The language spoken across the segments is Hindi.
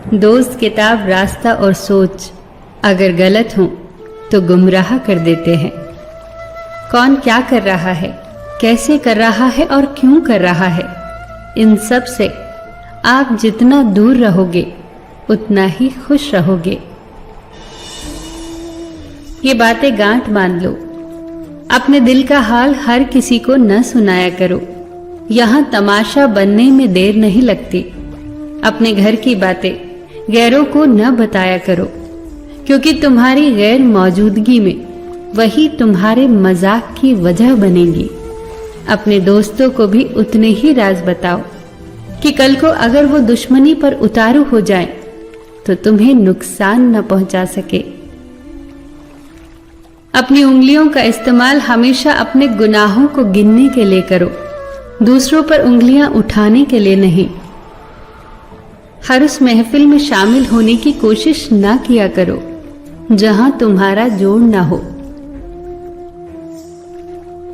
दोस्त, किताब, रास्ता और सोच अगर गलत हों तो गुमराह कर देते हैं। कौन क्या कर रहा है, कैसे कर रहा है और क्यों कर रहा है, इन सब से आप जितना दूर रहोगे उतना ही खुश रहोगे। ये बातें गांठ बांध लो। अपने दिल का हाल हर किसी को न सुनाया करो। यहां तमाशा बनने में देर नहीं लगती। अपने घर की बातें गैरों को न बताया करो, क्योंकि तुम्हारी गैर मौजूदगी में वही तुम्हारे मजाक की वजह बनेगी। अपने दोस्तों को भी उतने ही राज बताओ कि कल को अगर वो दुश्मनी पर उतारू हो जाएं, तो तुम्हें नुकसान न पहुंचा सके। अपनी उंगलियों का इस्तेमाल हमेशा अपने गुनाहों को गिनने के लिए करो, दूसरों पर उंगलियां उठाने के लिए नहीं। हर उस महफिल में शामिल होने की कोशिश ना किया करो जहां तुम्हारा जोड़ ना हो।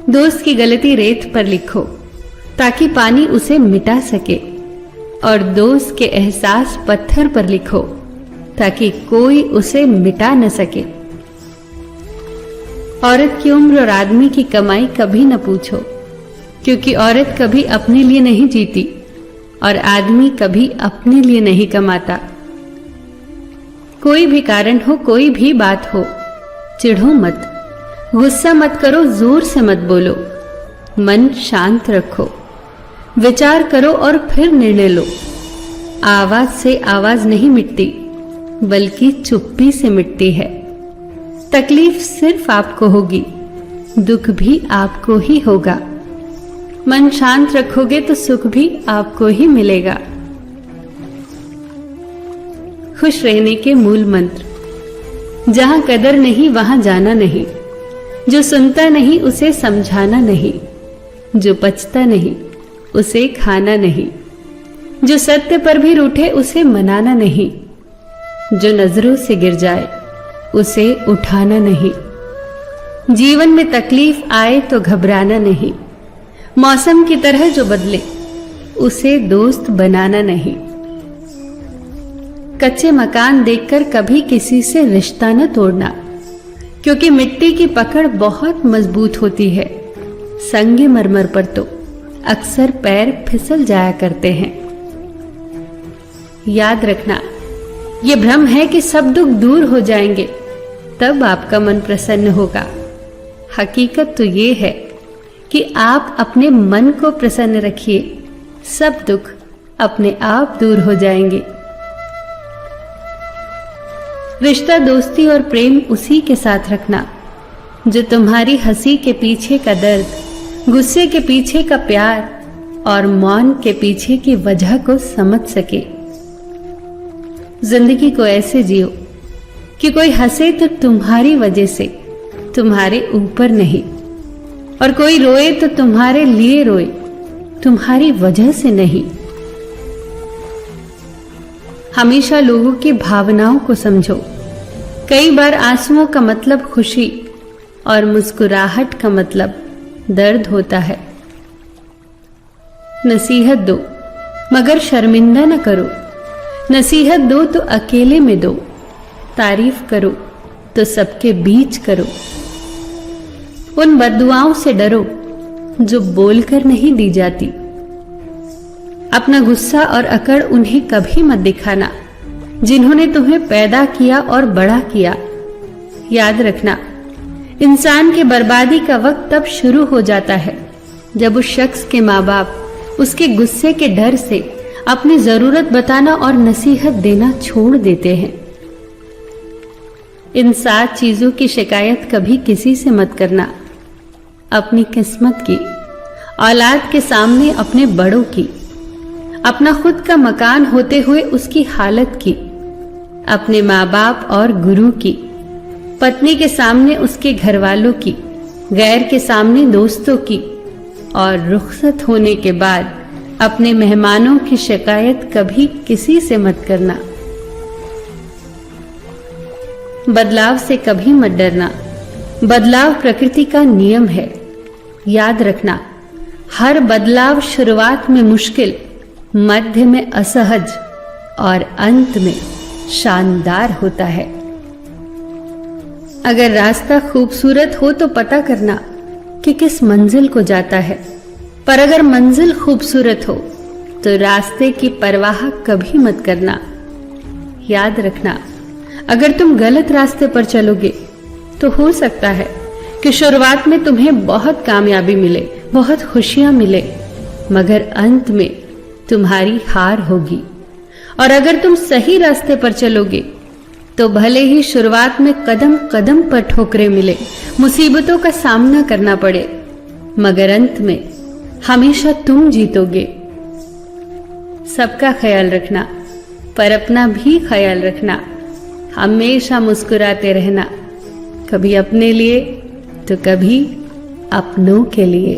दोस्त की गलती रेत पर लिखो ताकि पानी उसे मिटा सके, और दोस्त के एहसास पत्थर पर लिखो ताकि कोई उसे मिटा न सके। औरत की उम्र और आदमी की कमाई कभी न पूछो, क्योंकि औरत कभी अपने लिए नहीं जीती और आदमी कभी अपने लिए नहीं कमाता। कोई भी कारण हो, कोई भी बात हो, चिढ़ो मत, गुस्सा मत करो, जोर से मत बोलो, मन शांत रखो, विचार करो और फिर निर्णय लो। आवाज से आवाज नहीं मिटती, बल्कि चुप्पी से मिटती है। तकलीफ सिर्फ आपको होगी, दुख भी आपको ही होगा। मन शांत रखोगे तो सुख भी आपको ही मिलेगा। खुश रहने के मूल मंत्र। जहां कदर नहीं वहां जाना नहीं, जो सुनता नहीं उसे समझाना नहीं, जो पचता नहीं उसे खाना नहीं, जो सत्य पर भी रूठे उसे मनाना नहीं, जो नजरों से गिर जाए उसे उठाना नहीं। जीवन में तकलीफ आए तो घबराना नहीं, मौसम की तरह जो बदले उसे दोस्त बनाना नहीं। कच्चे मकान देखकर कभी किसी से रिश्ता न तोड़ना, क्योंकि मिट्टी की पकड़ बहुत मजबूत होती है। संगमरमर पर तो अक्सर पैर फिसल जाया करते हैं। याद रखना, ये भ्रम है कि सब दुख दूर हो जाएंगे तब आपका मन प्रसन्न होगा। हकीकत तो ये है कि आप अपने मन को प्रसन्न रखिए, सब दुख अपने आप दूर हो जाएंगे। रिश्ता, दोस्ती और प्रेम उसी के साथ रखना जो तुम्हारी हंसी के पीछे का दर्द, गुस्से के पीछे का प्यार और मौन के पीछे की वजह को समझ सके। जिंदगी को ऐसे जियो कि कोई हंसे तो तुम्हारी वजह से, तुम्हारे ऊपर नहीं, और कोई रोए तो तुम्हारे लिए रोए, तुम्हारी वजह से नहीं। हमेशा लोगों की भावनाओं को समझो। कई बार आंसुओं का मतलब खुशी और मुस्कुराहट का मतलब दर्द होता है। नसीहत दो मगर शर्मिंदा न करो। नसीहत दो तो अकेले में दो, तारीफ करो तो सबके बीच करो। उन बद्दुआओं से डरो जो बोलकर नहीं दी जाती। अपना गुस्सा और अकड़ उन्हें कभी मत दिखाना जिन्होंने तुम्हें पैदा किया और बड़ा किया। याद रखना, इंसान की बर्बादी का वक्त तब शुरू हो जाता है जब उस शख्स के माँ बाप उसके गुस्से के डर से अपनी जरूरत बताना और नसीहत देना छोड़ देते हैं। इन 7 चीजों की शिकायत कभी किसी से मत करना। अपनी किस्मत की, औलाद के सामने अपने बड़ों की, अपना खुद का मकान होते हुए उसकी हालत की, अपने माँ बाप और गुरु की, पत्नी के सामने उसके घर वालों की, गैर के सामने दोस्तों की, और रुखसत होने के बाद अपने मेहमानों की शिकायत कभी किसी से मत करना। बदलाव से कभी मत डरना। बदलाव प्रकृति का नियम है। याद रखना, हर बदलाव शुरुआत में मुश्किल, मध्य में असहज और अंत में शानदार होता है। अगर रास्ता खूबसूरत हो तो पता करना कि किस मंजिल को जाता है, पर अगर मंजिल खूबसूरत हो तो रास्ते की परवाह कभी मत करना। याद रखना, अगर तुम गलत रास्ते पर चलोगे तो हो सकता है कि शुरुआत में तुम्हें बहुत कामयाबी मिले, बहुत खुशियां मिले, मगर अंत में तुम्हारी हार होगी। और अगर तुम सही रास्ते पर चलोगे तो भले ही शुरुआत में कदम कदम पर ठोकरें मिले, मुसीबतों का सामना करना पड़े, मगर अंत में हमेशा तुम जीतोगे। सबका ख्याल रखना, पर अपना भी ख्याल रखना। हमेशा मुस्कुराते रहना, कभी अपने लिए तो कभी अपनों के लिए।